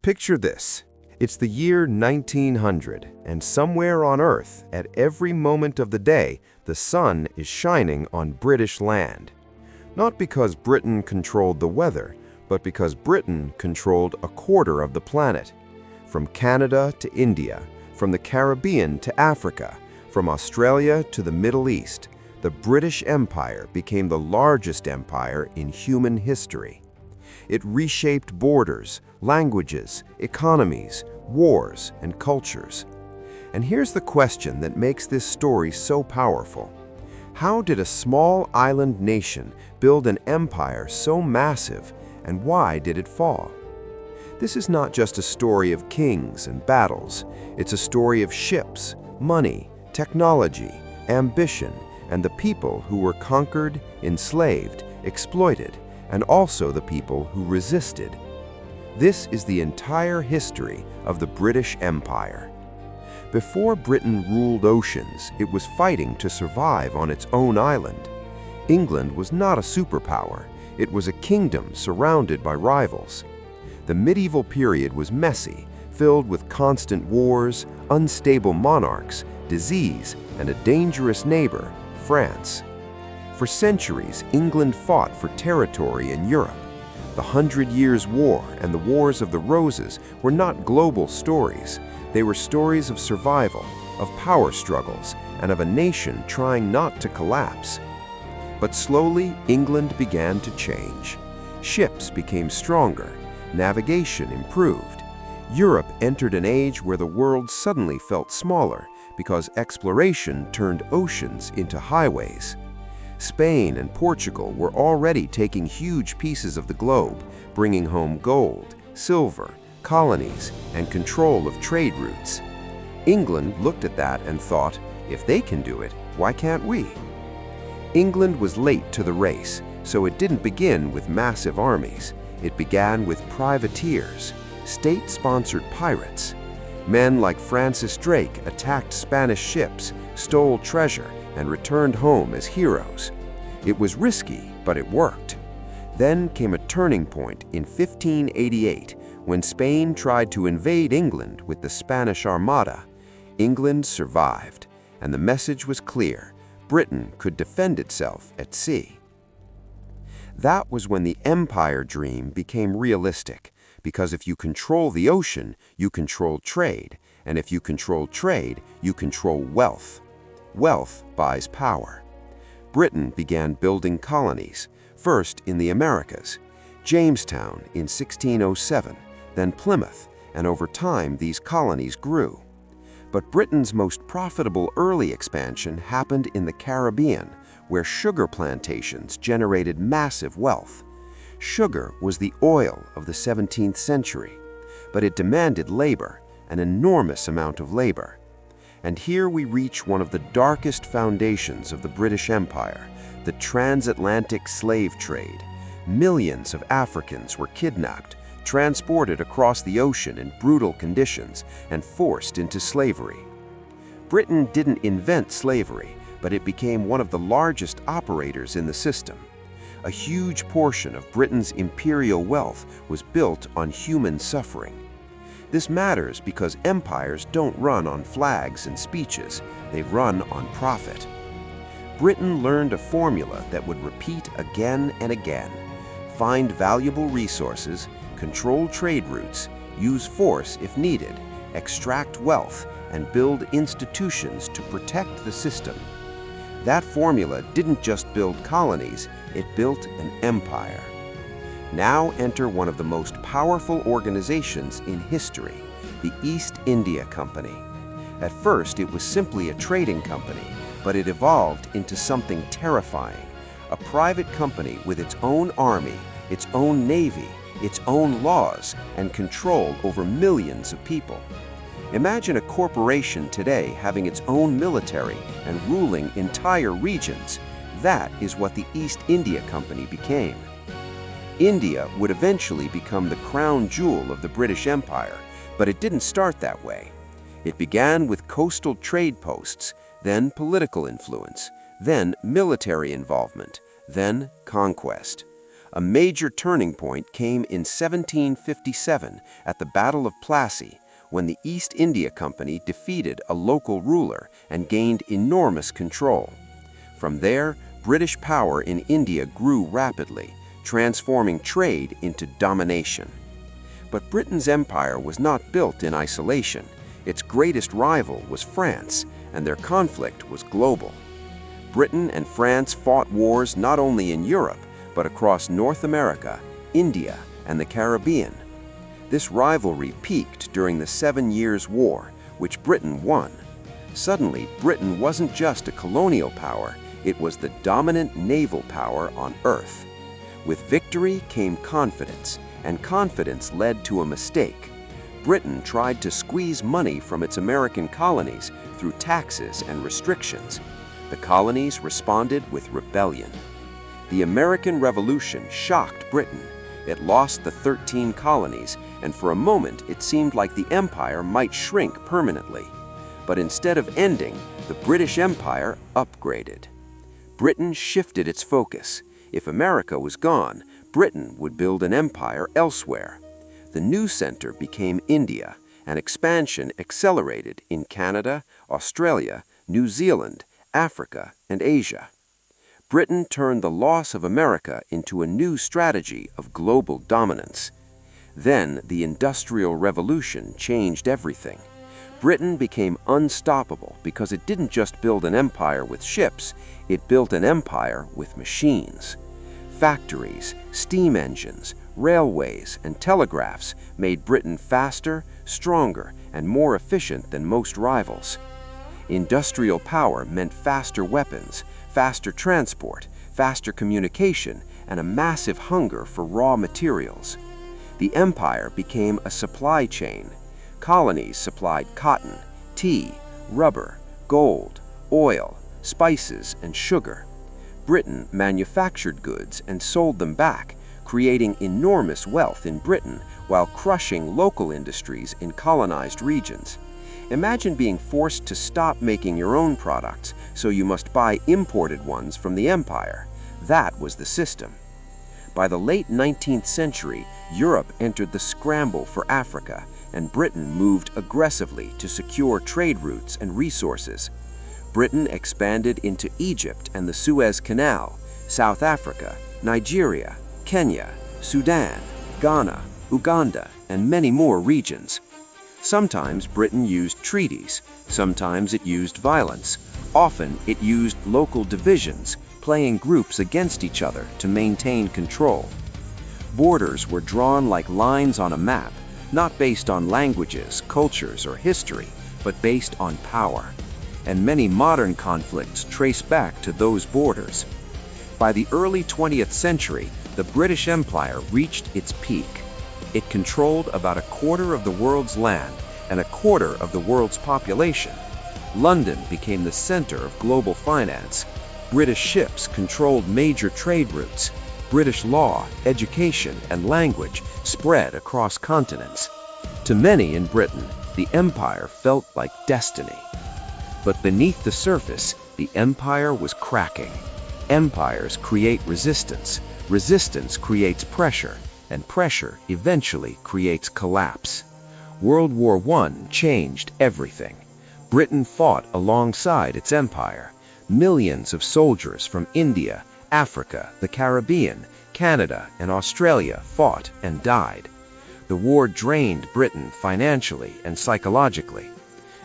Picture this. It's the year 1900, and somewhere on Earth, at every moment of the day, the sun is shining on British land. Not because Britain controlled the weather, but because Britain controlled a quarter of the planet. From Canada to India, from the Caribbean to Africa, from Australia to the Middle East, the British Empire became the largest empire in human history. It reshaped borders, languages, economies, wars, and cultures. And here's the question that makes this story so powerful. How did a small island nation build an empire so massive, and why did it fall? This is not just a story of kings and battles. It's a story of ships, money, technology, ambition, and the people who were conquered, enslaved, exploited, and also the people who resisted. This is the entire history of the British Empire. Before Britain ruled oceans, it was fighting to survive on its own island. England was not a superpower. It was a kingdom surrounded by rivals. The medieval period was messy, filled with constant wars, unstable monarchs, disease, and a dangerous neighbor, France. For centuries, England fought for territory in Europe. The 100 Years' War and the Wars of the Roses were not global stories. They were stories of survival, of power struggles, and of a nation trying not to collapse. But slowly, England began to change. Ships became stronger. Navigation improved. Europe entered an age where the world suddenly felt smaller because exploration turned oceans into highways. Spain and Portugal were already taking huge pieces of the globe, bringing home gold, silver, colonies, and control of trade routes. England looked at that and thought, if they can do it, why can't we? England was late to the race, so it didn't begin with massive armies. It began with privateers, state-sponsored pirates. Men like Francis Drake attacked Spanish ships, stole treasure, and returned home as heroes. It was risky, but it worked. Then came a turning point in 1588 when Spain tried to invade England with the Spanish Armada. England survived, and the message was clear: Britain could defend itself at sea. That was when the empire dream became realistic, because if you control the ocean, you control trade, and if you control trade, you control wealth. Wealth buys power. Britain began building colonies, first in the Americas, Jamestown in 1607, then Plymouth, and over time these colonies grew. But Britain's most profitable early expansion happened in the Caribbean, where sugar plantations generated massive wealth. Sugar was the oil of the 17th century, but it demanded labor, an enormous amount of labor. And here we reach one of the darkest foundations of the British Empire, the transatlantic slave trade. Millions of Africans were kidnapped, transported across the ocean in brutal conditions, and forced into slavery. Britain didn't invent slavery, but it became one of the largest operators in the system. A huge portion of Britain's imperial wealth was built on human suffering. This matters because empires don't run on flags and speeches, they run on profit. Britain learned a formula that would repeat again and again: find valuable resources, control trade routes, use force if needed, extract wealth, and build institutions to protect the system. That formula didn't just build colonies, it built an empire. Now enter one of the most powerful organizations in history, the East India Company. At first, it was simply a trading company, but it evolved into something terrifying: a private company with its own army, its own navy, its own laws, and control over millions of people. Imagine a corporation today having its own military and ruling entire regions. That is what the East India Company became. India would eventually become the crown jewel of the British Empire, but it didn't start that way. It began with coastal trade posts, then political influence, then military involvement, then conquest. A major turning point came in 1757 at the Battle of Plassey, when the East India Company defeated a local ruler and gained enormous control. From there, British power in India grew rapidly, transforming trade into domination. But Britain's empire was not built in isolation. Its greatest rival was France, and their conflict was global. Britain and France fought wars not only in Europe, but across North America, India, and the Caribbean. This rivalry peaked during the 7 Years' War, which Britain won. Suddenly, Britain wasn't just a colonial power, it was the dominant naval power on Earth. With victory came confidence, and confidence led to a mistake. Britain tried to squeeze money from its American colonies through taxes and restrictions. The colonies responded with rebellion. The American Revolution shocked Britain. It lost the 13 colonies, and for a moment it seemed like the empire might shrink permanently. But instead of ending, the British Empire upgraded. Britain shifted its focus. If America was gone, Britain would build an empire elsewhere. The new center became India, and expansion accelerated in Canada, Australia, New Zealand, Africa, and Asia. Britain turned the loss of America into a new strategy of global dominance. Then the Industrial Revolution changed everything. Britain became unstoppable because it didn't just build an empire with ships, it built an empire with machines. Factories, steam engines, railways, and telegraphs made Britain faster, stronger, and more efficient than most rivals. Industrial power meant faster weapons, faster transport, faster communication, and a massive hunger for raw materials. The empire became a supply chain. Colonies supplied cotton, tea, rubber, gold, oil, spices, and sugar. Britain manufactured goods and sold them back, creating enormous wealth in Britain while crushing local industries in colonized regions. Imagine being forced to stop making your own products, so you must buy imported ones from the empire. That was the system. By the late 19th century, Europe entered the scramble for Africa, and Britain moved aggressively to secure trade routes and resources. Britain expanded into Egypt and the Suez Canal, South Africa, Nigeria, Kenya, Sudan, Ghana, Uganda, and many more regions. Sometimes Britain used treaties, sometimes it used violence. Often it used local divisions, playing groups against each other to maintain control. Borders were drawn like lines on a map, not based on languages, cultures, or history, but based on power. And many modern conflicts trace back to those borders. By the early 20th century, the British Empire reached its peak. It controlled about a quarter of the world's land and a quarter of the world's population. London became the center of global finance. British ships controlled major trade routes. British law, education, and language spread across continents. To many in Britain, the empire felt like destiny. But beneath the surface, the empire was cracking. Empires create resistance. Resistance creates pressure, and pressure eventually creates collapse. World War I changed everything. Britain fought alongside its empire. Millions of soldiers from India, Africa, the Caribbean, Canada, and Australia fought and died. The war drained Britain financially and psychologically.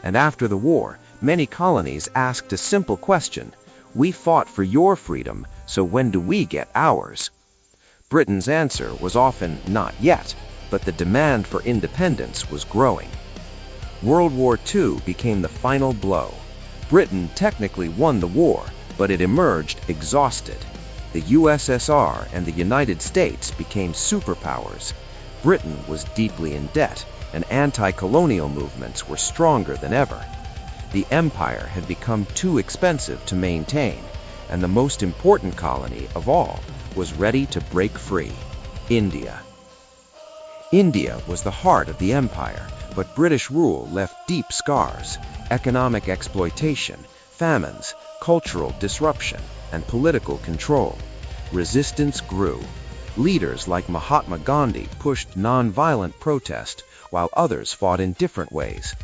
And after the war, many colonies asked a simple question: "We fought for your freedom, so when do we get ours?" Britain's answer was often not yet, but the demand for independence was growing. World War II became the final blow. Britain technically won the war, but it emerged exhausted. The USSR and the United States became superpowers. Britain was deeply in debt, and anti-colonial movements were stronger than ever. The empire had become too expensive to maintain, and the most important colony of all was ready to break free: India. India was the heart of the empire, but British rule left deep scars: economic exploitation, famines, cultural disruption, and political control. Resistance grew. Leaders like Mahatma Gandhi pushed nonviolent protest, while others fought in different ways.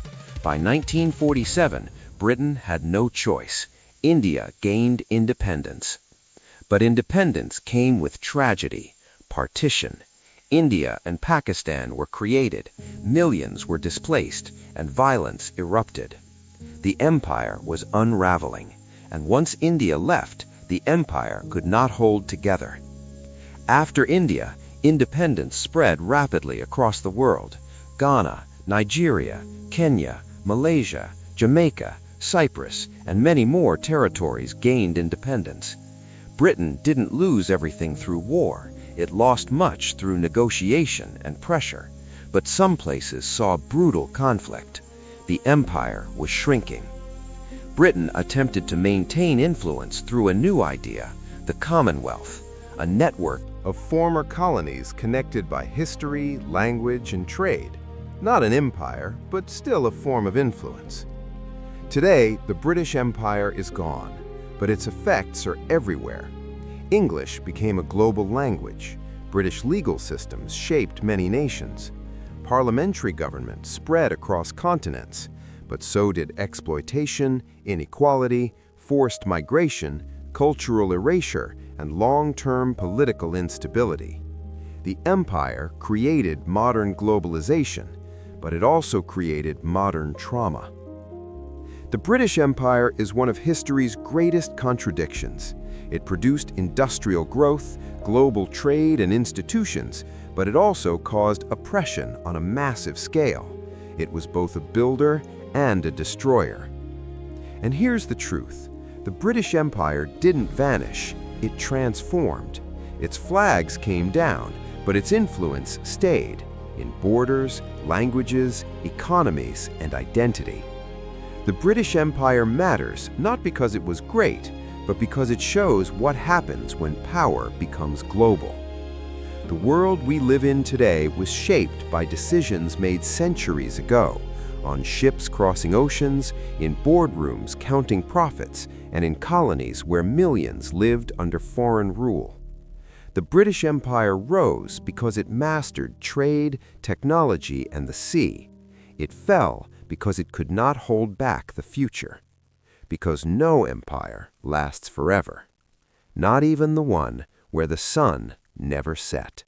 By 1947, Britain had no choice. India gained independence. But independence came with tragedy, partition. India and Pakistan were created, millions were displaced, and violence erupted. The empire was unraveling, and once India left, the empire could not hold together. After India, independence spread rapidly across the world. Ghana, Nigeria, Kenya, Malaysia, Jamaica, Cyprus, and many more territories gained independence. Britain didn't lose everything through war. It lost much through negotiation and pressure. But some places saw brutal conflict. The empire was shrinking. Britain attempted to maintain influence through a new idea, the Commonwealth, a network of former colonies connected by history, language, and trade. Not an empire, but still a form of influence. Today, the British Empire is gone, but its effects are everywhere. English became a global language. British legal systems shaped many nations. Parliamentary government spread across continents, but so did exploitation, inequality, forced migration, cultural erasure, and long-term political instability. The empire created modern globalization, but it also created modern trauma. The British Empire is one of history's greatest contradictions. It produced industrial growth, global trade, and institutions, but it also caused oppression on a massive scale. It was both a builder and a destroyer. And here's the truth. The British Empire didn't vanish, it transformed. Its flags came down, but its influence stayed in borders, languages, economies, and identity. The British Empire matters not because it was great, but because it shows what happens when power becomes global. The world we live in today was shaped by decisions made centuries ago, on ships crossing oceans, in boardrooms counting profits, and in colonies where millions lived under foreign rule. The British Empire rose because it mastered trade, technology, and the sea. It fell because it could not hold back the future. Because no empire lasts forever. Not even the one where the sun never set.